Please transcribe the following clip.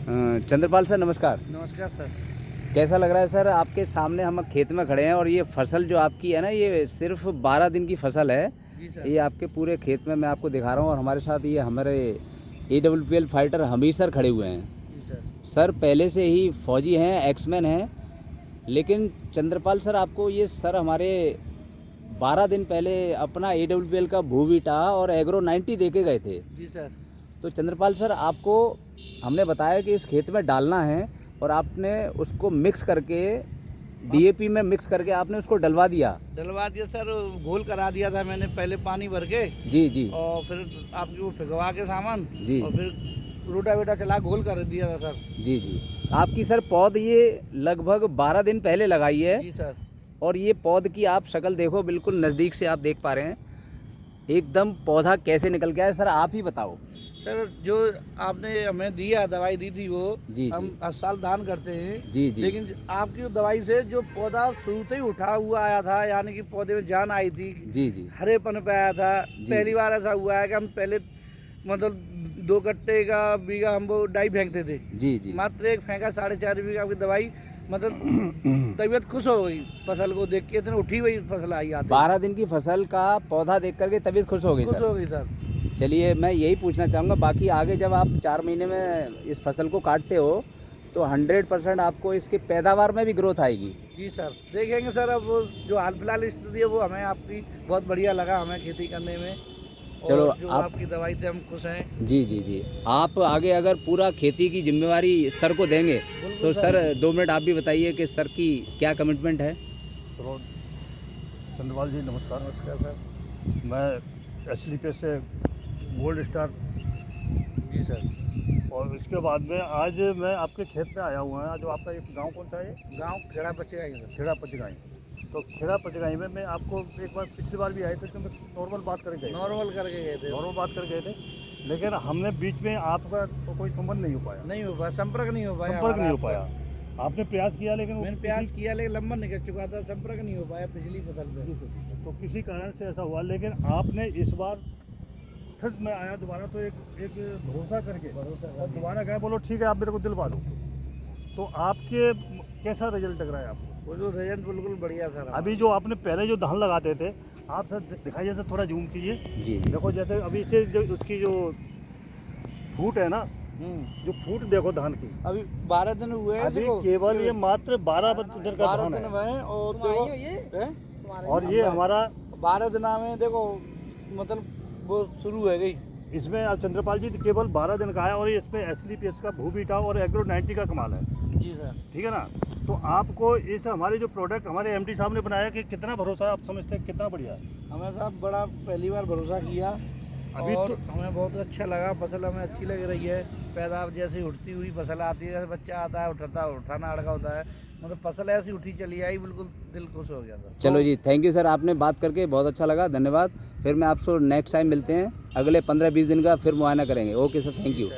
Chandrapal sir नमस्कार। नमस्कार sir. कैसा लग रहा है सर? आपके सामने हम खेत में खड़े हैं और ये फसल जो आपकी है ना, ये सिर्फ 12 दिन की फसल है। जी सर। ये आपके पूरे खेत में मैं आपको दिखा रहा हूँ और हमारे साथ ये हमारे AWPL फाइटर हमीर सर खड़े हुए हैं। जी सर। सर पहले से ही फौजी हैं, एक्समैन हैं, लेकिन चंद्रपाल सर आपको ये सर हमारे 12 दिन पहले अपना AWPL का भूवीटा और एग्रो 90 दे के गए थे। जी सर। तो चंद्रपाल सर आपको हमने बताया कि इस खेत में डालना है और आपने उसको मिक्स करके DAP में मिक्स करके आपने उसको डलवा दिया सर, घोल करा दिया था मैंने पहले पानी भर के। जी जी। और फिर आपकी वो फिगवा के सामान जी। और फिर रोटावेटा चला घोल कर दिया था सर। जी जी। आपकी सर पौध ये लगभग 12 दिन पहले लगाई है। जी सर। और ये पौध की आप शक्ल देखो, बिल्कुल नज़दीक से आप देख पा रहे हैं एकदम पौधा कैसे निकल गया है। सर आप ही बताओ। सर जो आपने हमें दिया दवाई दी थी वो जी हम जी। हर साल दान करते हैं। जी जी। लेकिन आपकी वो दवाई से जो पौधा शुरू से ही उठा हुआ आया था, यानी कि पौधे में जान आई थी, जी जी। हरेपन पे आया था। जी। पहली बार ऐसा हुआ है कि हम पहले मतलब 2 कट्टे का बीघा हम वो डाई फेंकते थे। जी जी। मात्र एक फेंका 4.5 बीघा की दवाई, मतलब तबीयत खुश हो गई फसल को देख के, इतनी उठी हुई फसल आई आती। 12 दिन की फसल का पौधा देख करके तबीयत खुश हो गई खुश सर। हो गई सर। चलिए मैं यही पूछना चाहूँगा, बाकी आगे जब आप 4 महीने में इस फसल को काटते हो तो 100% आपको इसकी पैदावार में भी ग्रोथ आएगी। जी सर, देखेंगे सर। अब वो जो हाल फिलहाल स्थिति है वो हमें आपकी बहुत बढ़िया लगा, हमें खेती करने में। चलो, और जो आप आपकी दवाई से हम खुश हैं। जी जी जी। आप आगे अगर पूरा खेती की जिम्मेवारी सर को देंगे तो सर 2 मिनट आप भी बताइए कि सर की क्या कमिटमेंट है। तो चंद्रपाल जी नमस्कार। नमस्कार सर। मैं SLP से गोल्ड स्टार। जी सर। और इसके बाद में आज मैं आपके खेत में आया हुआ है। जो आपका एक गांव कौन सा है? गांव खेड़ा बचेगा ये सर। खेड़ा पचगाई। तो खेड़ा पचगाई में मैं आपको एक बार पिछली बार भी आए थे तो मैं नॉर्मल बात करके गए थे। नॉर्मल करके गए थे। नॉर्मल बात करके गए थे, लेकिन हमने बीच में आपका तो कोई संबंध नहीं हो पाया। नहीं हो पाया, संपर्क नहीं हो पाया। संपर्क नहीं हो हमारा पाया। आपने प्रयास किया लेकिन वो मैंने प्रयास किया लेकिन लंबा निकल चुका था, संपर्क नहीं हो पाया पिछली फसल में। तो किसी कारण से ऐसा हुआ। लेकिन आपने इस बार फिर मैं आया दोबारा तो एक भरोसा करके और दोबारा गए, बोलो ठीक है आप मेरे को दिलवा दो। तो आपके कैसा रिजल्ट लग रहा है आपको? वो जो रिजल्ट बिल्कुल बढ़िया सर। अभी जो आपने पहले जो धान लगाते थे, आप सर दिखाइए सर, थोड़ा जूम कीजिए। जी। देखो जैसे अभी से जो उसकी जो फूट है ना, जो फूट देखो धान की, अभी 12 दिन हुए हैं। अभी देखो, केवल ये मात्र 12 दिन का 12 धान दिन है। हुए हैं। और देखो और ये हमारा 12 दिन में देखो मतलब वो शुरू है गई। इसमें चंद्रपाल जी केवल 12 दिन का है और ये इसमें SLPS का भूबीटा और एग्रो 90 का कमाल है। जी सर। ठीक है ना? तो आपको इस हमारे जो प्रोडक्ट हमारे MD साहब ने बनाया कि कितना भरोसा आप समझते हैं कितना बढ़िया है? हमें साहब बड़ा पहली बार भरोसा किया अभी और तो हमें बहुत अच्छा लगा। फसल हमें अच्छी लग रही है। पैदावार जैसे उठती हुई फसल आती है, जैसे बच्चा आता है उठाना अड़का होता है, मतलब फसल ऐसी उठी चली आई, बिल्कुल दिल खुश हो गया सर। चलो जी, थैंक यू सर, आपने बात करके बहुत अच्छा लगा, धन्यवाद। फिर मैं आपसे नेक्स्ट टाइम मिलते हैं, अगले 15-20 दिन का फिर मुआयना करेंगे। Okay sir, thank you.